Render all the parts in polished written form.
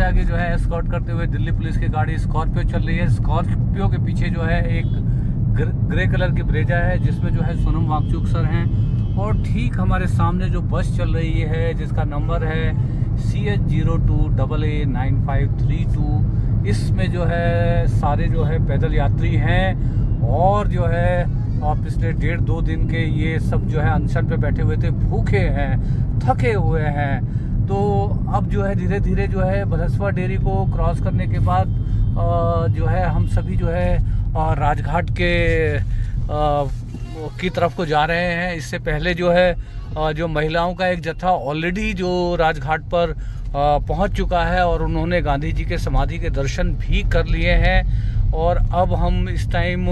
सबसे आगे जो है एस्कॉर्ट करते हुए दिल्ली पुलिस की गाड़ी स्कॉर्पियो चल रही है। स्कॉर्पियो के पीछे जो है एक ग्रे कलर की ब्रेजा है जिसमें जो है सोनम वांगचुक सर हैं। और ठीक हमारे सामने जो बस चल रही है जिसका नंबर है CH02AA9532, इसमें जो है सारे जो है पैदल यात्री हैं और जो है पिछले 1.5-2 दिन के ये सब जो है अनशन पे बैठे हुए थे, भूखे हैं, थके हुए हैं। तो अब जो है धीरे धीरे जो है भलसवा डेयरी को क्रॉस करने के बाद जो है हम सभी जो है राजघाट के की तरफ को जा रहे हैं। इससे पहले जो है जो महिलाओं का एक जत्था ऑलरेडी जो राजघाट पर पहुंच चुका है और उन्होंने गांधी जी के समाधि के दर्शन भी कर लिए हैं। और अब हम इस टाइम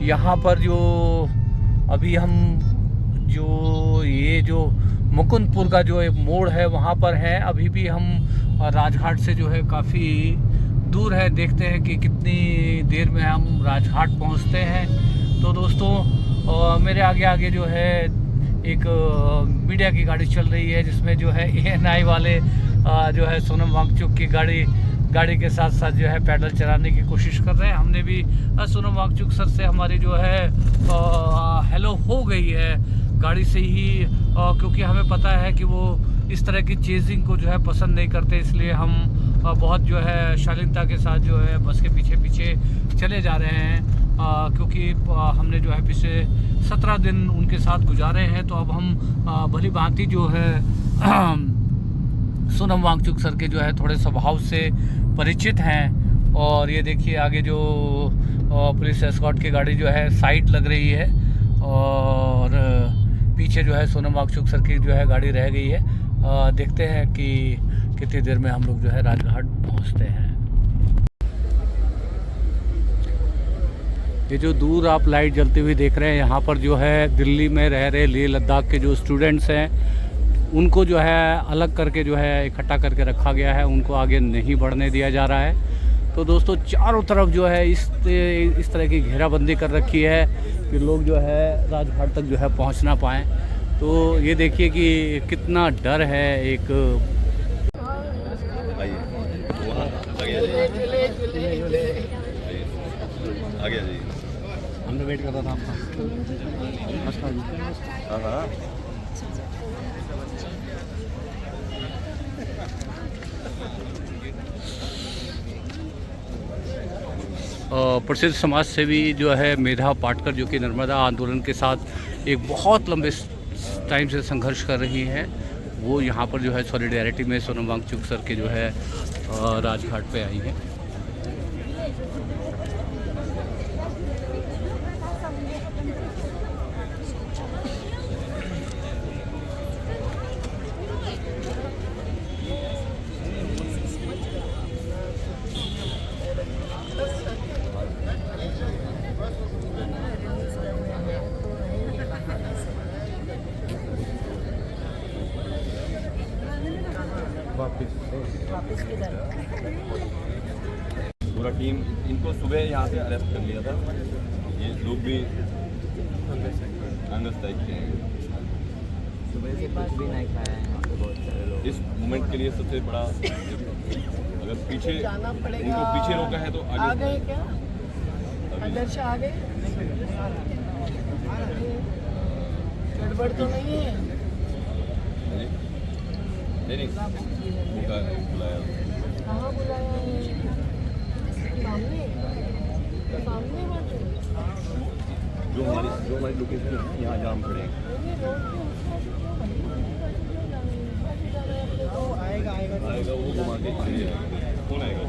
यहाँ पर जो अभी हम जो ये जो मुकुंदपुर का जो एक मोड़ है वहाँ पर हैं। अभी भी हम राजघाट से जो है काफ़ी दूर है, देखते हैं कि कितनी देर में हम राजघाट पहुँचते हैं। तो दोस्तों मेरे आगे आगे जो है एक मीडिया की गाड़ी चल रही है जिसमें जो है ANI वाले जो है सोनम वांगचुक की गाड़ी के साथ साथ जो है पैडल चलाने की कोशिश कर रहे हैं। हमने भी सोनम वांगचुक सर से हमारी जो है हेलो हो गई है गाड़ी से ही, क्योंकि हमें पता है कि वो इस तरह की चेजिंग को जो है पसंद नहीं करते, इसलिए हम बहुत जो है शालीनता के साथ जो है बस के पीछे पीछे चले जा रहे हैं। क्योंकि हमने जो है पिछले 17 दिन उनके साथ गुजारे हैं, तो अब हम भली भांति जो है सोनम वांगचुक सर के जो है थोड़े स्वभाव से परिचित हैं। और ये देखिए आगे जो पुलिस एस्कॉर्ट की गाड़ी जो है साइड लग रही है और पीछे जो है सोनम वांगचुक सर की जो है गाड़ी रह गई है। देखते हैं कि कितनी देर में हम लोग जो है राजघाट पहुंचते हैं। ये जो दूर आप लाइट जलती हुई देख रहे हैं, यहाँ पर जो है दिल्ली में रह रहे लेह लद्दाख के जो स्टूडेंट्स हैं उनको जो है अलग करके जो है इकट्ठा करके रखा गया है, उनको आगे नहीं बढ़ने दिया जा रहा है। तो दोस्तों चारों तरफ जो है इस तरह की घेराबंदी कर रखी है कि लोग जो है राजघाट तक जो है पहुंच ना पाएँ। तो ये देखिए कि कितना डर है। एक आ गया जी, हमने वेट करता था आपका। हाँ प्रसिद्ध समाज सेवी जो है मेधा पाटकर, जो कि नर्मदा आंदोलन के साथ एक बहुत लंबे टाइम से संघर्ष कर रही हैं, वो यहाँ पर जो है सॉलिडेरिटी में सोनम वांगचुक सर के जो है राजघाट पे आई हैं। वापस किधर? पूरा टीम इनको सुबह यहाँ से अरेस्ट कर लिया था। ये लोग भी अंगस टाइप के हैं। सुबह से कुछ भी नहीं खाया है यहाँ पे बहुत सारे लोग। इस मूवमेंट के लिए सबसे बड़ा अगर पीछे उनको पीछे रोका है तो आ गए क्या? आदर्श आ गए? गड़बड़ तो नहीं है? नहीं बुलाया। कहाँ बुलाया है? सामने? सामने बाजू? जो हमारी लोकेशन है यहाँ जाम खड़े हैं। आएगा वो घुमा के चले जाएगा। कौन आएगा?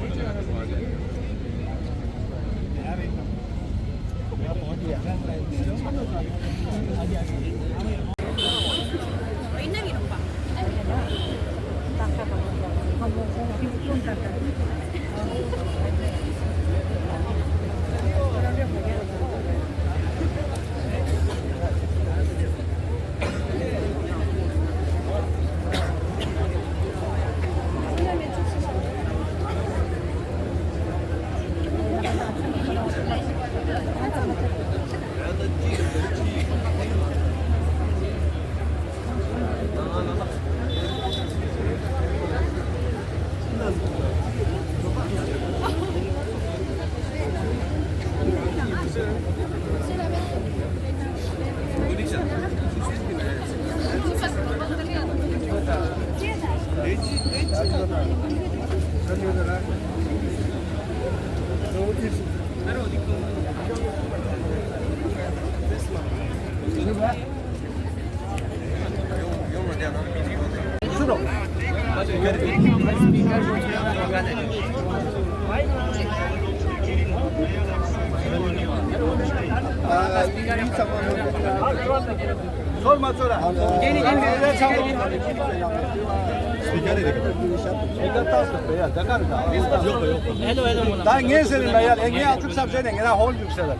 다 еңесерін баял, еңе атып сапсен еңе hold yükselen.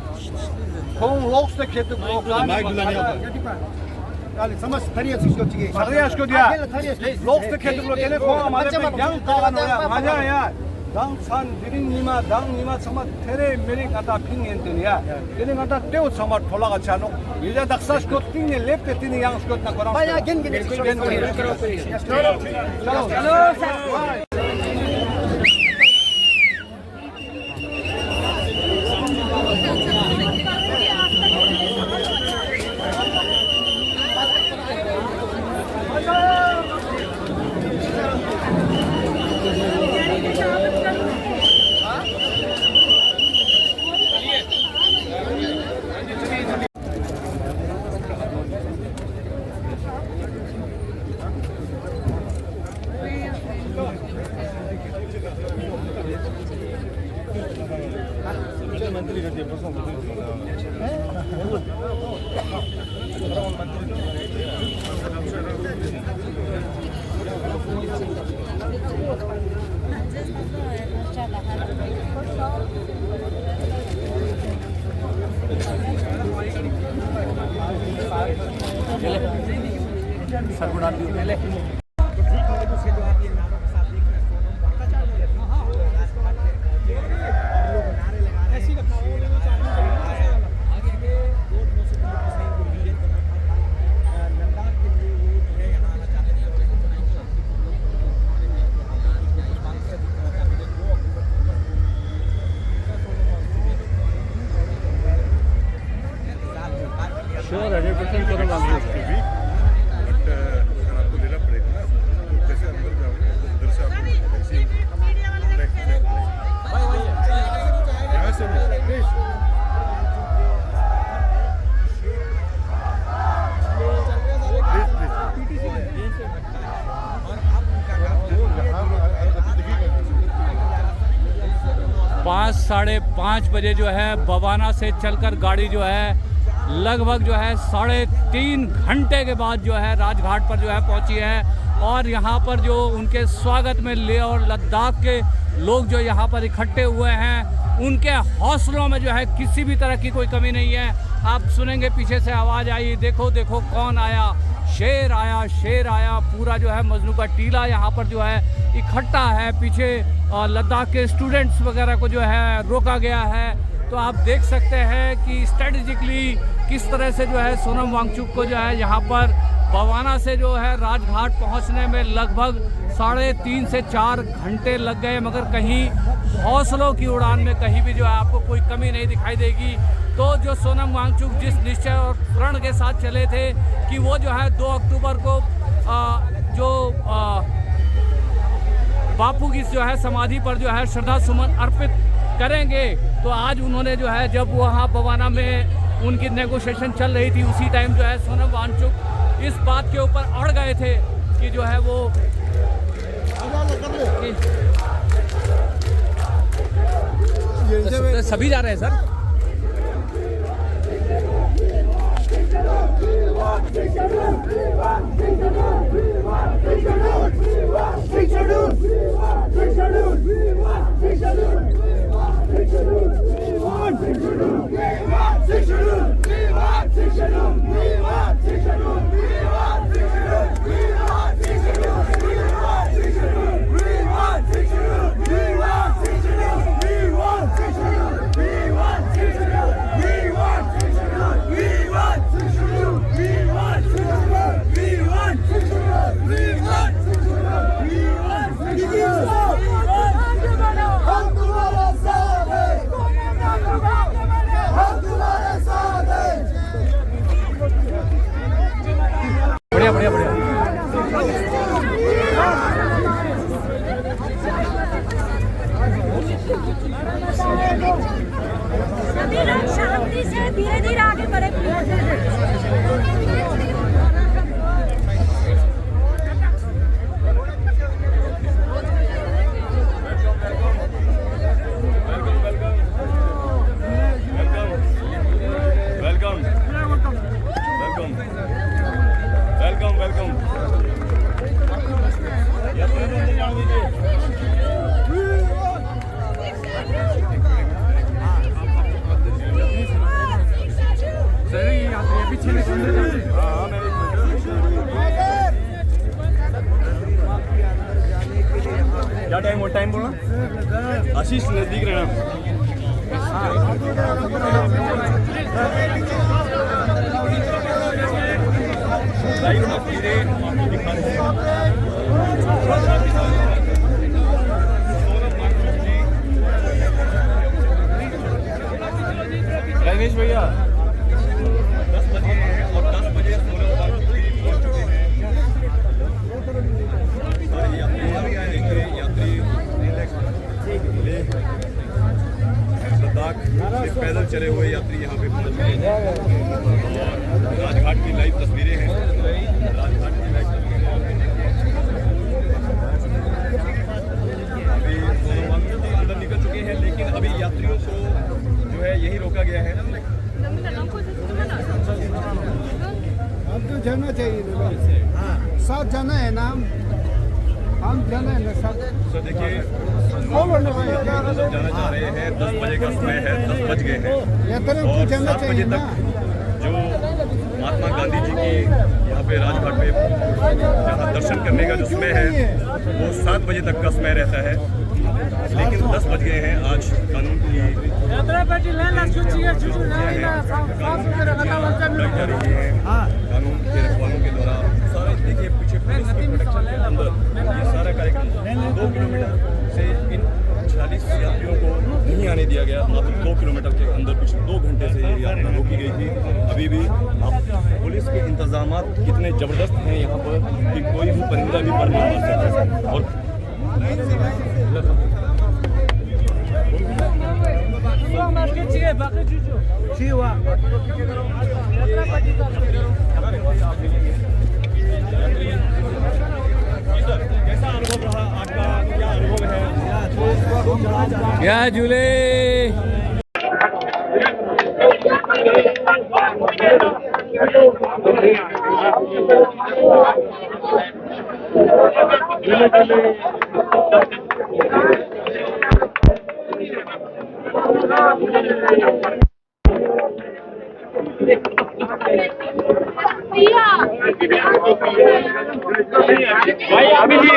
Kon loksta ketu bloklar. Yani sama tarihçi götüge. Tarihçi götüge. Loksta ketu blokene kon amare pe yang kalan ya. Manja ya. Dang san dirin nima dang nima sama tere mering ata pingen dunia. Ini ata teo sama tolaga chano. Ida daksash götüne lepte tini yang götna koran. Baya gen. Chalo. 100% करो आप but अगर आपको लेना पड़ेगा ना तो जैसे अंदर जाओगे उधर से आपको ऐसे यहाँ से पाँच 5:30 बजे जो है बवाना से चलकर गाड़ी जो है लगभग जो है 3.5 घंटे के बाद जो है राजघाट पर जो है पहुंची है। और यहाँ पर जो उनके स्वागत में लेह और लद्दाख के लोग जो यहाँ पर इकट्ठे हुए हैं, उनके हौसलों में जो है किसी भी तरह की कोई कमी नहीं है। आप सुनेंगे पीछे से आवाज़ आई, देखो देखो कौन आया, शेर आया, शेर आया। पूरा जो है मजनू का टीला यहाँ पर जो है इकट्ठा है। पीछे लद्दाख के स्टूडेंट्स वगैरह को जो है रोका गया है। तो आप देख सकते हैं कि स्ट्रेटेजिकली किस तरह से जो है सोनम वांगचुक को जो है यहाँ पर बवाना से जो है राजघाट पहुँचने में लगभग 3.5 से 4 घंटे लग गए, मगर कहीं हौसलों की उड़ान में कहीं भी जो है आपको कोई कमी नहीं दिखाई देगी। तो जो सोनम वांगचुक जिस निश्चय और प्रण के साथ चले थे कि वो जो है 2 अक्टूबर को बापू की जो है समाधि पर जो है श्रद्धा सुमन अर्पित करेंगे, तो आज उन्होंने जो है जब वहाँ बवाना में उनकी नेगोशिएशन चल रही थी, उसी टाइम जो है सोनम वांगचुक इस बात के ऊपर अड़ गए थे कि जो है वो सभी जा रहे हैं सर। टाइम बोलना आशीष नजदीक रहना रजनीश भैया 10 बजे और 10 बजे लद्दाख से पैदल चले हुए यात्री यहाँ पे पहुँच गए हैं और राजघाट की लाइव तस्वीरें हैं। राजघाट की लाइव तस्वीरें अभी अंदर निकल चुके हैं, लेकिन अभी यात्रियों को जो है यही रोका गया है। हम तो जाना चाहिए, साथ जाना है ना, हम जाना है ना साथ। तो देखिए जाना चाह रहे हैं, 10 बजे का समय है, 10 बज गए हैं और 7 बजे तक जो महात्मा गांधी जी की यहाँ पे राजघाट पे जहाँ दर्शन करने का जो समय है वो 7 बजे तक का समय रहता है, लेकिन 10 बज गए हैं। आज कानून की कानून के रखवालों के द्वारा सारे देखिए पीछे पुलिस की प्रोटेक्शन के अंदर ये सारा कार्यक्रम 2 किलोमीटर से इन 46 यात्रियों को नहीं आने दिया गया। मात्र 2 किलोमीटर के अंदर पिछले 2 घंटे से ये यात्रा रोकी गई थी। अभी भी आप पुलिस के इंतजामात कितने ज़बरदस्त हैं यहाँ पर कि कोई भी परिंदा भी पर नहीं मार सकता। और कैसा अनुभव रहा आपका, क्या अनुभव है? क्या झूले भाई अभी जी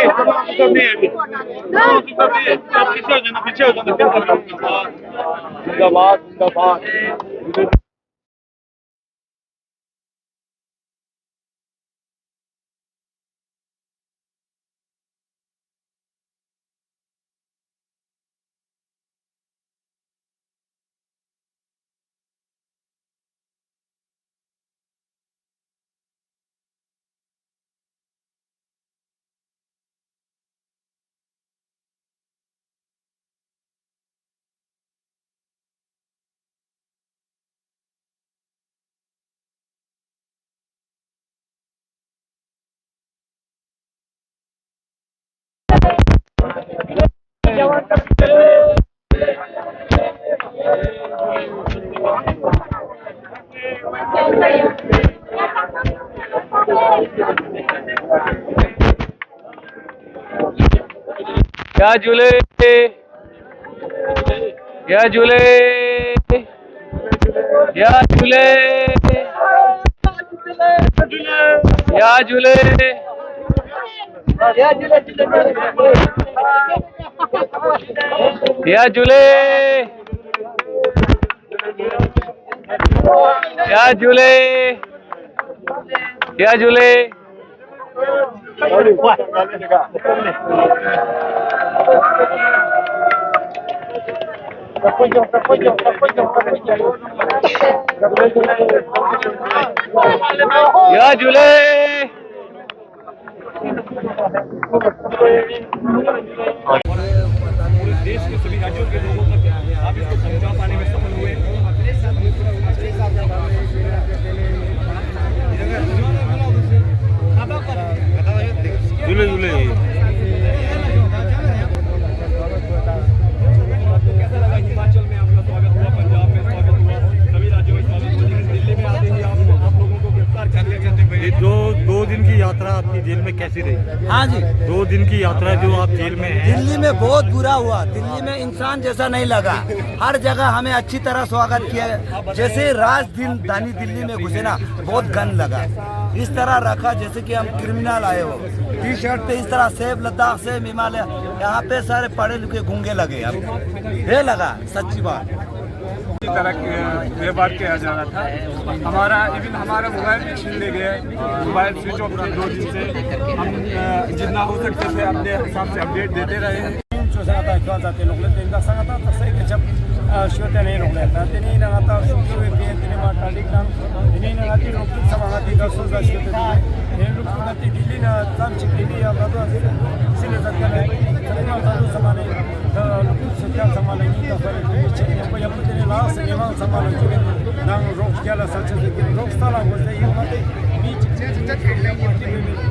पीछे हो जाना। क्या झूले क्या झूले क्या झूले क्या झूले क्या झूले क्या झूले क्या झूले या झूले पूरे देश के सभी राज्यों के लोगों तक आप इसको पहुंचा पाने में सफल हुए। झूले झूले कैसा लगा? हिमाचल में आपका स्वागत हुआ, पंजाब में स्वागत हुआ, सभी राज्यों में स्वागत हुआ, दिल्ली में आते ही आप लोगों को गिरफ्तार कर लिया गया। दो दिन की यात्रा आपकी जेल में कैसी रही? हाँ जी, 2 दिन की यात्रा जो आप जेल में हैं। दिल्ली में बहुत बुरा हुआ। दिल्ली में इंसान जैसा नहीं लगा। हर जगह हमें अच्छी तरह स्वागत किया। जैसे राजधानी दिल्ली में घुसे ना, बहुत गंद लगा। इस तरह रखा जैसे कि हम क्रिमिनल आए हो। टी शर्ट पे इस तरह सेब लद्दाख से हिमालय यहाँ पे सारे पढ़े लिखे गूंगे लगे अब ये लगा सच्ची बात। इसी तरह व्यवहार किया जा रहा था। हमारा मोबाइल भी छीन ले गए, मोबाइल स्विच ऑफ थे 2 दिन से। हम जितना हो सकते थे अपने हिसाब से अपडेट देते रहे हैं।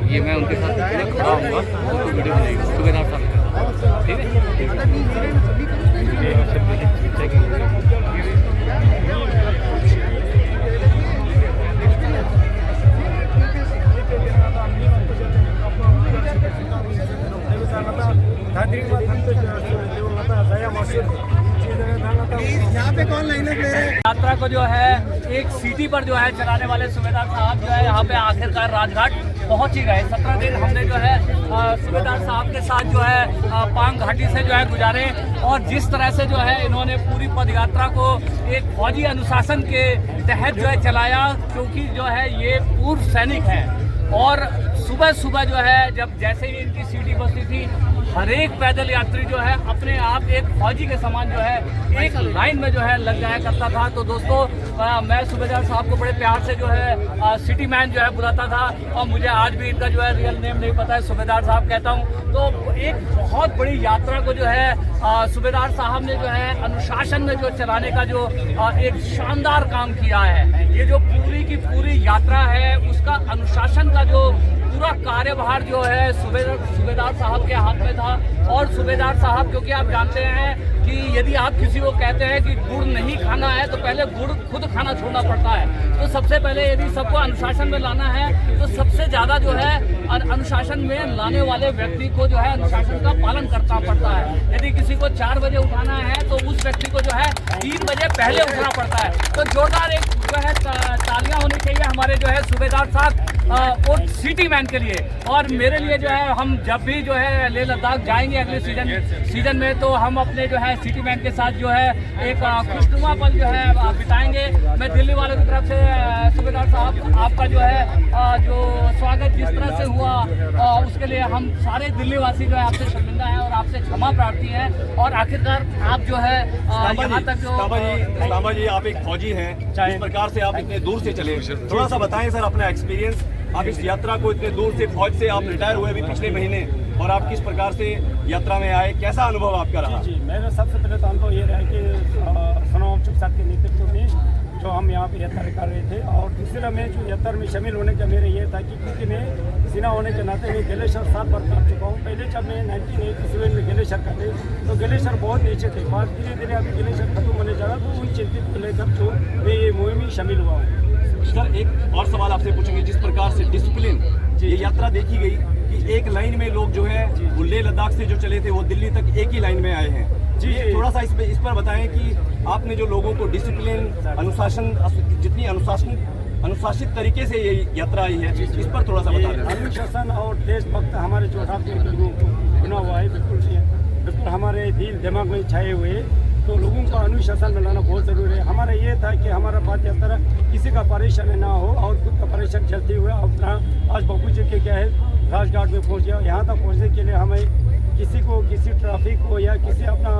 ये मैं उनके साथ खड़ा हूँगा, वीडियो बनाइएगा सुबेदार साहब, ठीक यात्रा को जो है एक सीटी पर जो है चलाने वाले सूबेदार साहब जो है यहाँ पे आखिरकार राजघाट पहुँच ही गए। 17 दिन हमने जो है सूबेदार साहब के साथ जो है पांग घाटी से जो है गुजारे, और जिस तरह से जो है इन्होंने पूरी पद यात्रा को एक फौजी अनुशासन के तहत जो है चलाया, क्योंकि जो है ये पूर्व सैनिक हैं और सुबह सुबह जो है जब जैसे ही इनकी सीटी बजती थी, हर एक पैदल यात्री जो है अपने आप एक फौजी के समान जो है एक लाइन में जो है लग जाया करता था। तो दोस्तों मैं सूबेदार साहब को बड़े प्यार से जो है सिटी मैन जो है बुलाता था, और मुझे आज भी इनका जो है रियल नेम नहीं पता है, सूबेदार साहब कहता हूँ। तो एक बहुत बड़ी यात्रा को जो है सूबेदार साहब ने जो है अनुशासन में जो चलाने का जो एक शानदार काम किया है। ये जो पूरी की पूरी यात्रा है उसका अनुशासन का जो पूरा कार्यभार जो है सूबेदार साहब के हाथ में था। और सूबेदार साहब, क्योंकि आप जानते हैं कि यदि आप किसी को कहते हैं कि गुड़ नहीं खाना है तो पहले गुड़ खुद खाना छोड़ना पड़ता है। तो सबसे पहले यदि सबको अनुशासन में लाना है तो सबसे ज़्यादा जो है अनुशासन में लाने वाले व्यक्ति को जो है अनुशासन का पालन करना पड़ता है। यदि किसी को 4 बजे उठाना है तो उस व्यक्ति को जो है 3 बजे पहले उठना पड़ता है। तो जोरदार एक जो है तालियां होनी चाहिए हमारे जो है सूबेदार साहब और सिटी मैन के लिए। और मेरे लिए जो है हम जब भी जो है लेह लद्दाख जाएंगे अगले सीजन में, तो हम अपने जो है सिटी मैन के साथ जो है एक खुशनुमा पल जो है बिताएंगे। मैं दिल्ली वालों की तरफ से सूबेदार साहब आपका जो है जो स्वागत जिस तरह से हुआ उसके लिए हम सारे दिल्ली वासी जो है आपसे शर्मिंदा हैं और आपसे क्षमा प्रार्थी हैं। और आखिरकार आप जो है यहाँ तक जो इस्लामा जी आप एक फौजी हैं, इस प्रकार से आप इतने दूर से चले, थोड़ा सा बताएं सर अपना एक्सपीरियंस। आप इस यात्रा को इतने दूर से फौज से आप रिटायर हुए अभी पिछले महीने, और आप किस प्रकार से यात्रा में आए, कैसा अनुभव आपका रहा? जी मेरा सबसे पहले तो अनुभव ये रहा कि सनम चुप साहब के नेतृत्व में जो हम यहाँ पे यात्रा कर रहे थे, और दूसरा में जो यात्रा में शामिल होने का मेरा ये था कि क्योंकि मैं सीना होने के नाते मैं ग्लेशियर 7 बार कर चुका हूँ। पहले जब मैं 1987 में ग्लेशियर कर थे तो ग्लेशियर बहुत नीचे थे, बाद धीरे धीरे अभी ग्लेशियर खत्म होने जा रहा, तो उन चिंतित को लेकर जो मैं ये मुहिम में शामिल हुआ हूँ। सर एक और सवाल आपसे पूछेंगे, जिस प्रकार से डिसिप्लिन ये यात्रा देखी गई कि एक लाइन में लोग जो है वो लेह लद्दाख से जो चले थे वो दिल्ली तक एक ही लाइन में आए हैं। जी थोड़ा सा इस पर बताएं कि आपने जो लोगों को डिसिप्लिन अनुशासन जितनी अनुशासित तरीके से ये यात्रा आई है इस पर थोड़ा सा बता दें। अनुशासन और देशभक्त हमारे जो लोगों को बना हुआ है बिल्कुल हमारे दिल दिमाग में छाए हुए, तो लोगों को अनुशासन में लाना बहुत ज़रूरी है। हमारा ये था कि हमारा पद यात्रा किसी का परेशानी ना हो और खुद का परेशान चलते हुए अपना आज बापू जी के क्या है राजघाट में पहुँच गया। यहाँ तक पहुँचने के लिए हमें किसी ट्रैफिक को या किसी अपना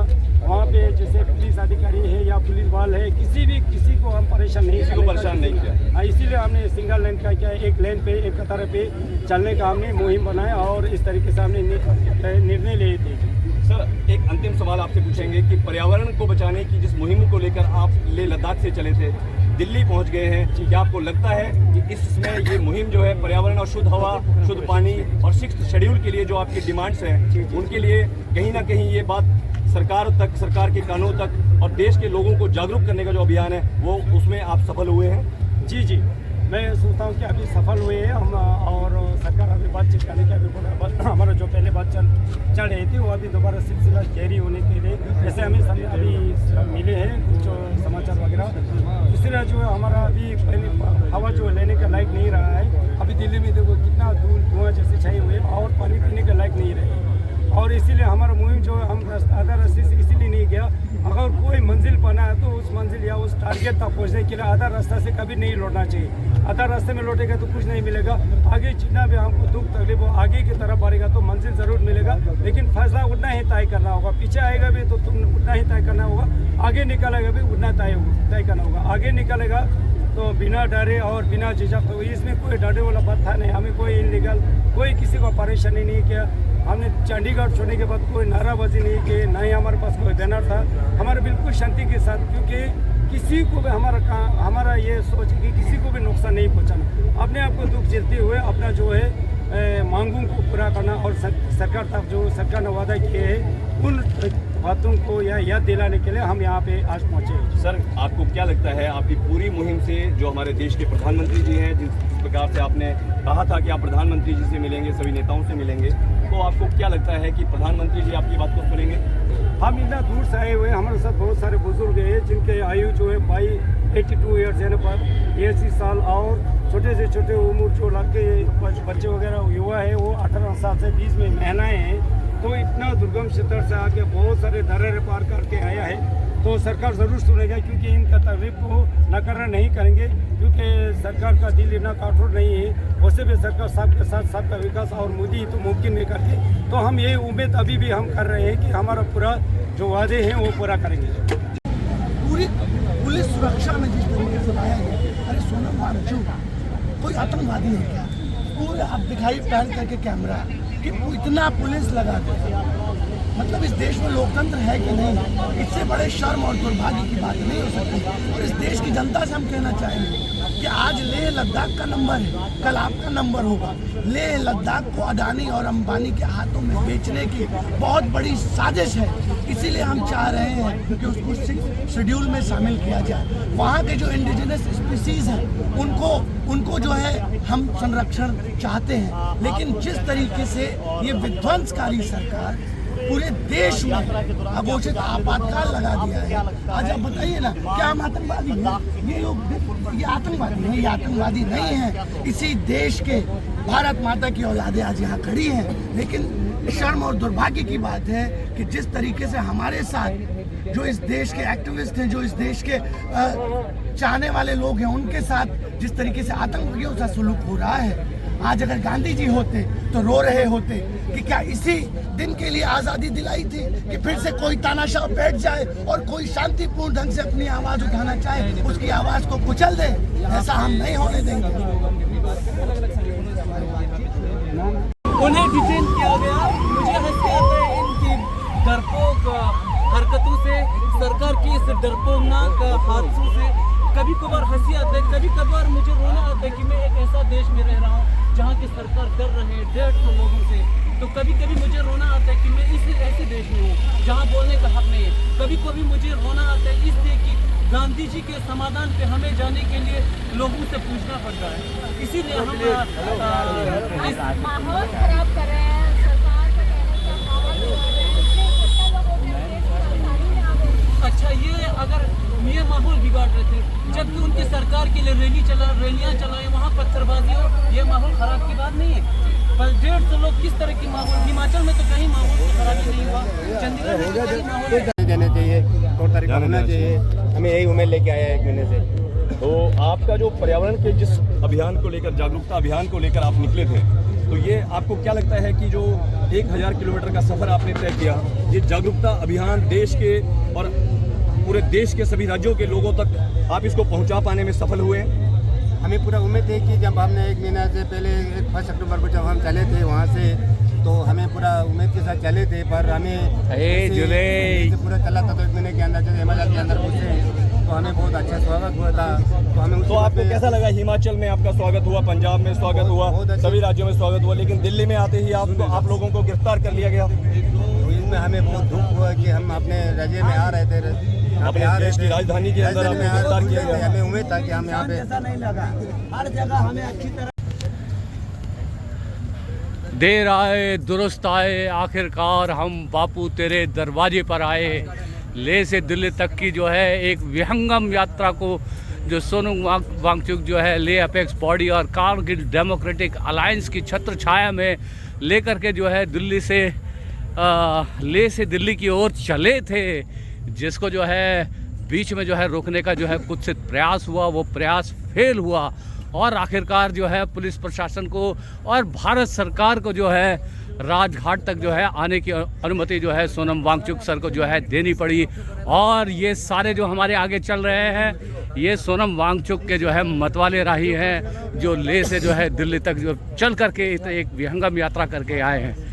वहाँ पे जैसे पुलिस अधिकारी है या पुलिस वाल है किसी को हम परेशान नहीं किया। इसीलिए हमने सिंगल लाइन का क्या एक लाइन पे एक कतार पे चलने का हमने मुहिम बनाया और इस तरीके से हमने निर्णय लिए थे। सर एक अंतिम सवाल आपसे पूछेंगे कि पर्यावरण को बचाने की जिस मुहिम को लेकर आप लेह लद्दाख से चले थे, दिल्ली पहुंच गए हैं, क्या आपको लगता है कि इसमें ये मुहिम जो है पर्यावरण और शुद्ध हवा, शुद्ध पानी और 6th शेड्यूल के लिए जो आपकी डिमांड्स हैं उनके लिए कहीं ना कहीं ये बात सरकार तक, सरकार के कानून तक और देश के लोगों को जागरूक करने का जो अभियान है वो उसमें आप सफल हुए हैं? जी मैं सोचता हूँ कि अभी सफल हुए हैं हम, और सरकार अभी बातचीत करने की अभी हमारा जो पहले बात चल रही थी वो अभी दोबारा सिलसिला जारी होने के लिए जैसे हमें अभी मिले हैं कुछ समाचार वगैरह। इसलिए जो हमारा अभी पहले हवा जो लेने का लायक नहीं रहा है। अभी दिल्ली में देखो कितना धूल धुआं जैसे छाए हुए और बनाया तो उस मंजिल या उस टारगेट तक पहुंचने के लिए आधा रास्ता से कभी नहीं लौटना चाहिए। आधा रास्ते में लौटेगा तो कुछ नहीं मिलेगा। आगे जितना भी हमको दुख तकलीफ हो आगे की तरफ बढ़ेगा तो मंजिल ज़रूर मिलेगा, लेकिन फैसला उतना ही तय करना होगा। पीछे आएगा भी तो तुम उतना ही तय करना होगा, आगे निकलेगा भी उतना तय करना होगा। आगे निकलेगा तो बिना डरे और बिना झिझक, तो इसमें कोई डरे वाला बात था नहीं। हमें कोई इनलीगल कोई किसी को परेशानी नहीं किया। हमने चंडीगढ़ छोड़ने के बाद कोई नाराबाजी नहीं की, ना ही हमारे पास कोई बैनर था। हमारे बिल्कुल शांति के साथ, क्योंकि किसी को भी हमारा ये सोच कि किसी को भी नुकसान नहीं पहुंचाना, अपने आप को दुख झेलते हुए अपना जो है मांगों को पूरा करना और सरकार तक जो सरकार ने वादा किए हैं उन बातों को याद दिलाने के लिए हम यहाँ पे आज पहुँचे। सर, आपको क्या लगता है आपकी पूरी मुहिम से जो हमारे देश के प्रधानमंत्री जी हैं, जिस प्रकार से आपने कहा था कि आप प्रधानमंत्री जी से मिलेंगे, सभी नेताओं से मिलेंगे, तो आपको क्या लगता है कि प्रधानमंत्री जी आपकी बात को सुनेंगे? हम इतना दूर से आए हुए, हमारे साथ बहुत सारे बुजुर्ग हैं जिनके आयु जो है 82 ईयर्स यानी 80 साल, और छोटे से छोटे उम्र जो लड़के बच्चे वगैरह युवा है वो 18 साल से 20 में महिलाएं हैं। तो इतना दुर्गम क्षेत्र से आके बहुत सारे दर्रे पार करके आया है, तो सरकार ज़रूर सुनेगा, क्योंकि इनका तकलीफ को नकारा नहीं करेंगे, क्योंकि सरकार का दिल इतना कठोर नहीं है। वैसे भी सरकार सबके साथ सबका विकास और मोदी तो मुमकिन नहीं करती। तो हम ये उम्मीद अभी भी हम कर रहे हैं कि हमारा पूरा जो वादे हैं वो पूरा करेंगे। पूरी पुलिस सुरक्षा में जिस तरीके से लाया गया, अरे सोनम वांगचुक कोई आतंकवादी है क्या? पूरे आप दिखाई पैन करके कैमरा कि इतना पुलिस लगा दे, मतलब इस देश में लोकतंत्र है कि नहीं? इससे बड़े शर्म और दुर्भाग्य की बात नहीं हो सकती। और इस देश की जनता से हम कहना चाहेंगे कि आज लेह लद्दाख का नंबर है, कल आपका नंबर होगा। लेह लद्दाख को अडानी और अंबानी के हाथों में बेचने की बहुत बड़ी साजिश है, इसीलिए हम चाह रहे हैं कि उसको 6 शेड्यूल में शामिल किया जाए। वहाँ के जो इंडिजिनस स्पीसीज हैं उनको जो है हम संरक्षण चाहते हैं, लेकिन जिस तरीके से ये विध्वंसकारी सरकार पूरे देश में अघोषित आपातकाल लगा दिया है। आज आप बताइए ना, क्या हम आतंकवादी हैं? ये लोग ये आतंकवादी हैं? ये आतंकवादी नहीं है। इसी देश के भारत माता की औलादें आज यहाँ खड़ी हैं, लेकिन शर्म और दुर्भाग्य की बात है कि जिस तरीके से हमारे साथ जो इस देश के एक्टिविस्ट हैं, जो इस देश के चाहने वाले लोग हैं, उनके साथ जिस तरीके से आतंकियों का सलूक हो रहा है। आज अगर गांधी जी होते तो रो रहे होते कि क्या इसी दिन के लिए आज़ादी दिलाई थी कि फिर से कोई तानाशाह बैठ जाए और कोई शांतिपूर्ण ढंग से अपनी आवाज़ उठाना चाहे, उसकी आवाज़ को कुचल दे। ऐसा हम नहीं होने देंगे। उन्हें डिटेन किया गया। मुझे हंसी आता है इनकी डरपोक हरकतों से, सरकार की इस डरपोकनाक हादसों से। कभी कभार हंसी आता है, कभी कभार मुझे रोना आता है कि मैं एक ऐसा देश में रह रहा हूँ जहाँ की सरकार डर रहे हैं 150 लोगों से। तो कभी कभी मुझे रोना आता है कि मैं इस ऐसे देश में हूँ जहाँ बोलने का हक नहीं है। कभी कभी मुझे रोना आता है इसलिए कि गांधी जी के समाधान पे हमें जाने के लिए लोगों से पूछना पड़ता है। इसीलिए हम माहौल खराब कर रहे हैं। सरकार का कहने का माहौल अच्छा, ये अगर ये माहौल बिगाड़ रहे थे, जबकि उनकी सरकार के लिए रैलियां चलाएं, वहाँ पत्थरबाजी हो, ये माहौल खराब की बात नहीं है। पर 150 लोग किस तरह की माहौल, हिमाचल में तो कहीं माहौल की खराबी नहीं हुआ, चंडीगढ़ में तो कहीं माहौल देने चाहिए, तौर तरीका होना चाहिए। हमें यही उम्मीद लेके आया है 1 महीने से। तो आपका जो पर्यावरण के जिस अभियान को लेकर, जागरूकता अभियान को लेकर आप निकले थे, तो ये आपको क्या लगता है कि जो 1000 किलोमीटर का सफ़र आपने तय किया, ये जागरूकता अभियान देश के और पूरे देश के सभी राज्यों के लोगों तक आप इसको पहुंचा पाने में सफल हुए? हमें पूरा उम्मीद है कि जब हमने 1 महीना से पहले 1 अक्टूबर को जब हम चले थे वहाँ से, तो हमें पूरा उम्मीद के साथ चले थे, पर हमें जुलाई पूरा चला था। तो 1 महीने के अंदर जब हिमाचल के अंदर पहुँचे तो हमें बहुत अच्छा स्वागत हुआ था। तो हमें आपको कैसा लगा? हिमाचल में आपका स्वागत हुआ, पंजाब में स्वागत हुआ, सभी राज्यों में स्वागत हुआ, लेकिन दिल्ली में आते ही आप लोगों को गिरफ्तार कर लिया गया। तो इसमें हमें बहुत दुख हुआ कि हम अपने राज्य में आ रहे थे, अपने देश की राजधानी के अंदर आपको गिरफ्तार किया गया। हमें उम्मीद था कि हम यहाँ पे ऐसा नहीं लगा। हर जगह हमें अच्छी तरह देर आए दुरुस्त आए, आखिरकार हम बापू तेरे दरवाजे पर आए। लेह से दिल्ली तक की जो है एक विहंगम यात्रा को जो सोनम वांगचुक जो है लेह अपेक्स बॉडी और कारगिल डेमोक्रेटिक अलायंस की छत्र छाया में लेकर के जो है दिल्ली से लेह से दिल्ली की ओर चले थे, जिसको जो है बीच में जो है रोकने का जो है कुत्सित प्रयास हुआ, वो प्रयास फेल हुआ और आखिरकार जो है पुलिस प्रशासन को और भारत सरकार को जो है राजघाट तक जो है आने की अनुमति जो है सोनम वांगचुक सर को जो है देनी पड़ी। और ये सारे जो हमारे आगे चल रहे हैं ये सोनम वांगचुक के जो है मतवाले राही हैं, जो लेह से जो है दिल्ली तक जो चल करके एक विहंगम यात्रा करके आए हैं।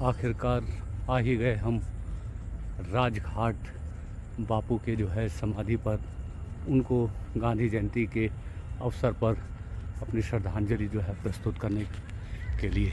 आखिरकार आ ही गए हम राजघाट बापू के जो है समाधि पर, उनको गांधी जयंती के अवसर पर अपनी श्रद्धांजलि जो है प्रस्तुत करने के लिए।